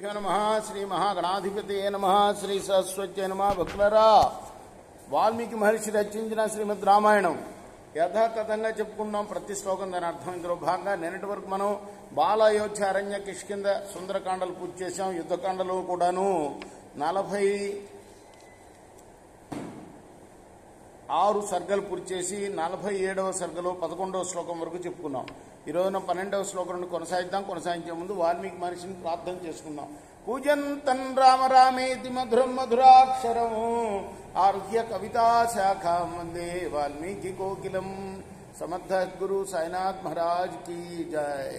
శ్రీగురుభ్యో నమః. శ్రీ మహాగణాధిపతయే నమః. శ్రీ సరస్వత్యై నమః. భక్తులారా, వాల్మీకి మహర్షి రచించిన శ్రీమద్ రామాయణం యథాతథంగా చెప్పుకున్నాం. ప్రతి శ్లోకం దాని అర్థం. ఇందులో భాగంగా నిన్నటి వరకు మనం బాల అయోధ్య, అరణ్య, కిష్కింద, సుందరకాండలు పూర్తి చేశాం. యుద్ధకాండలు కూడాను 46 సర్గలు పూర్తి చేసి 47వ సర్గలో 11వ శ్లోకం వరకు చెప్పుకున్నాం. ఈ రోజున 12వ శ్లోకం నుండి కొనసాగిద్దాం. కొనసాగించే ముందు వాల్మీకి మహర్షిని ప్రార్థన చేసుకుందాం. పూజంతన్ రామ రామేతి మధురం మధురాక్షరం ఆరుహ్య కవితా శాఖాం వందే వాల్మీకి కోకిలం. సమర్థ గురు సాయినాథ్ మహారాజ్ की जय.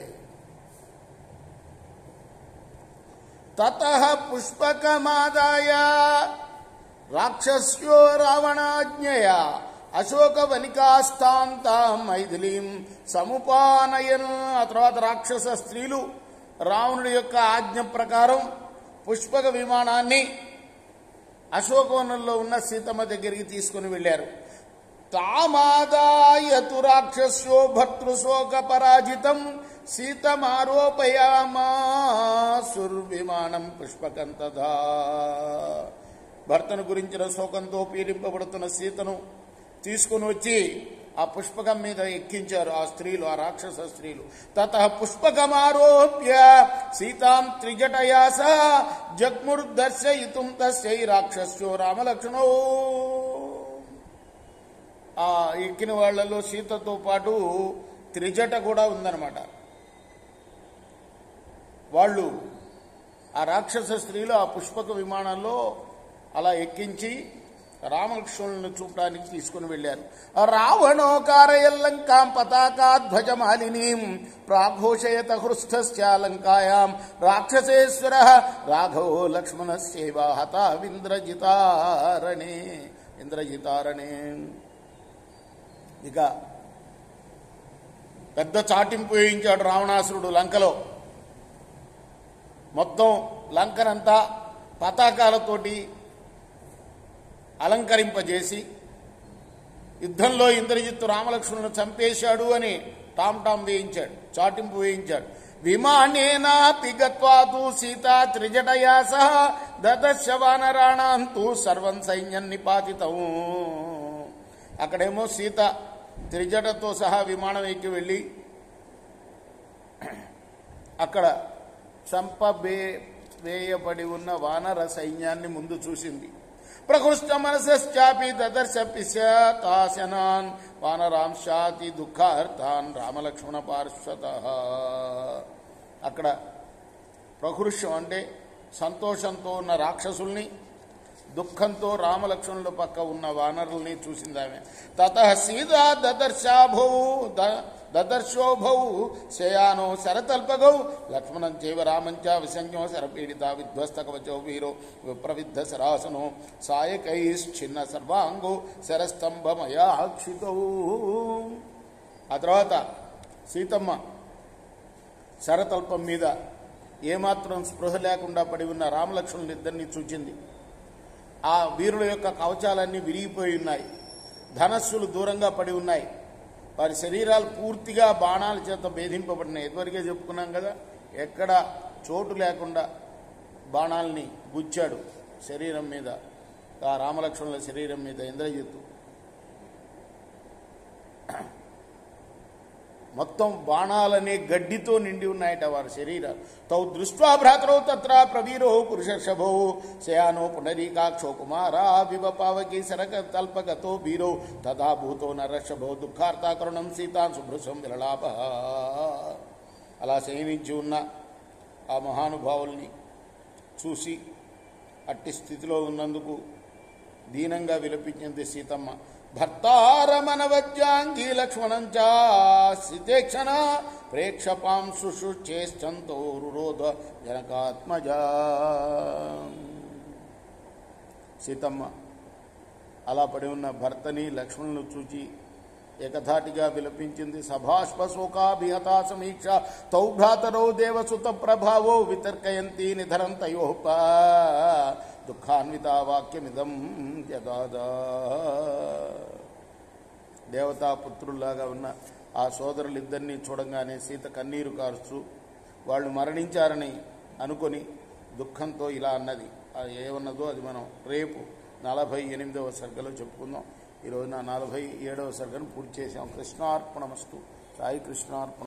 ततः पुष्पकमादाय राक्षस्यो रावणाज्ञया అశోకవనికాస్తాంతాం మైథిలీం సముపానయన్. ఆ తర్వాత రాక్షస స్త్రీలు రావణుడి యొక్క ఆజ్ఞ ప్రకారం పుష్పక విమానాన్ని అశోకవనంలో ఉన్న సీతమ్మ దగ్గరికి తీసుకుని వెళ్లారు. తామాదాయతు రాక్షస్యో భర్తృశోక పరాజితం సీతమారోపయామాసుర్విమానం పుష్పకం తథా. భర్తను గురించిన శోకంతో పీడింపబడుతున్న సీతను తీసుకుని వచ్చి ఆ పుష్పకం మీద ఎక్కించారు ఆ స్త్రీలు, ఆ రాక్షస స్త్రీలు. తతః పుష్పకమారోప్య సీతాం త్రిజటయా సహ జగ్ముర్దర్శయితుం తస్యై రాక్షస్యో రామలక్ష్మణో. ఆ ఎక్కిన వాళ్లలో సీతతో పాటు త్రిజట కూడా ఉందన్నమాట. వాళ్ళు ఆ రాక్షస స్త్రీలు ఆ పుష్పక విమానంలో అలా ఎక్కించి రామలక్ష్మణులను చూపడానికి తీసుకుని వెళ్లారు. రావణోకారయల్లంకాం పతాకాధ్వజమాలినీం ప్రాఘోషయత హృస్థశ్చాలంకాయాం రాక్షసేశ్వర రాఘవో లక్ష్మణస్యైవ హతావింద్రజితారణే. ఇంద్రజితారణే. ఇక పెద్ద చాటింపు వేయించాడు రావణాసురుడు లంకలో. మొత్తం లంకనంతా పతాకాలతోటి అలంకరింపజేసి యుద్ధంలో ఇంద్రజిత్తు రామలక్ష్మణులను చంపేశాడు అని టామ్ వేయించాడు, చాటింపు వేయించాడు. విమానేనాపి గత్వా తు సీతా త్రిజటయా సహ దదర్శ వానరాణాం తు సర్వం సైన్యం నిపాతితం. అక్కడేమో సీత త్రిజటతో సహా విమానం ఎక్కి వెళ్ళి అక్కడ చంపవేయబడి ఉన్న వానర సైన్యాన్ని ముందు చూసింది. ప్రకృష్ట మనసాపి దదర్శ పిశాతాశనాన్ వానరాంశాతి దుఃఖార్థాన్ రామలక్ష్మణ పార్శ్వతః. అక్కడ ప్రకృష్టం అంటే సంతోషంతో ఉన్న రాక్షసుల్ని, దుఃఖంతో రామలక్ష్మణుల పక్క ఉన్న వానరుల్ని చూసింది ఆమె. తతః సీతా దదర్శోభౌ శయానో శరతల్పగౌ లక్ష్మణం చైవ రామంచ విసంజ్ఞో శరపీడిత విధ్వస్తకవచో వీరో విప్రవిద్ధ శరాసనో సాయకైశ్చిన్న సర్వాంగో శరస్తంభమయాక్షితౌ. ఆ తర్వాత సీతమ్మ శరతల్పం మీద ఏమాత్రం స్పృహ లేకుండా పడి ఉన్న రామలక్ష్మణులిద్దరినీ చూచింది. ఆ వీరుల యొక్క కవచాలన్నీ విరిగిపోయి ఉన్నాయి. ధనస్సులు దూరంగా పడి ఉన్నాయి. వారి శరీరాలు పూర్తిగా బాణాల చేత భేదింపబడినాయి. ఇదివరకే చెప్పుకున్నాం కదా, ఎక్కడ చోటు లేకుండా బాణాలని గుచ్చాడు శరీరం మీద, ఆ రామలక్ష్మణుల శరీరం మీద ఇంద్రజిత్తు. మొత్తం బాణాలనే గడ్డితో నిండి ఉన్నాయట వారి శరీరాలు. తౌ దృష్ట్వా భ్రాతరౌ తత్ర ప్రవీరో పురుషర్షభో శయానో పునరీకాక్షో కుమారా వివ పావకీ శరక తల్పగతో వీరో తదా భూతో నరషభో దుఃఖార్తాకరుణం సీతాన్ శుభృశం విలలాప. అలా శయనించి ఉన్న ఆ మహానుభావుల్ని చూసి అట్టి స్థితిలో ఉన్నందుకు దీనంగా విలపించింది సీతమ్మ. భర్తారమనవజ్యాంగీ లక్ష్మణం చాసితేక్షణ ప్రేక్షపాంశుషు చేష్టంతో రురోధ జనకాత్మజ. సీతమ్మ అలా పడి ఉన్న భర్తని, లక్ష్మణులను చూచి ఏకధాటిగా విలపించింది. సభాష్పశోకాభిహతా సమీక్ష తౌ భ్రాతరో దేవసుత ప్రభావో వితర్కయంతి నిధరంతయోప దుఃఖాన్విత వాక్యమిదం యదాదా. దేవతాపుత్రుల్లాగా ఉన్న ఆ సోదరులిద్దరినీ చూడంగానే సీత కన్నీరు కారుస్తూ వాళ్ళు మరణించారని అనుకొని దుఃఖంతో ఇలా అన్నది. అది ఏమన్నదో అది మనం రేపు 48వ సర్గలో చెప్పుకుందాం. ఈరోజు 47వ సర్గను పూర్తి చేసాం. కృష్ణార్పణమస్తు. సాయి కృష్ణార్పణ.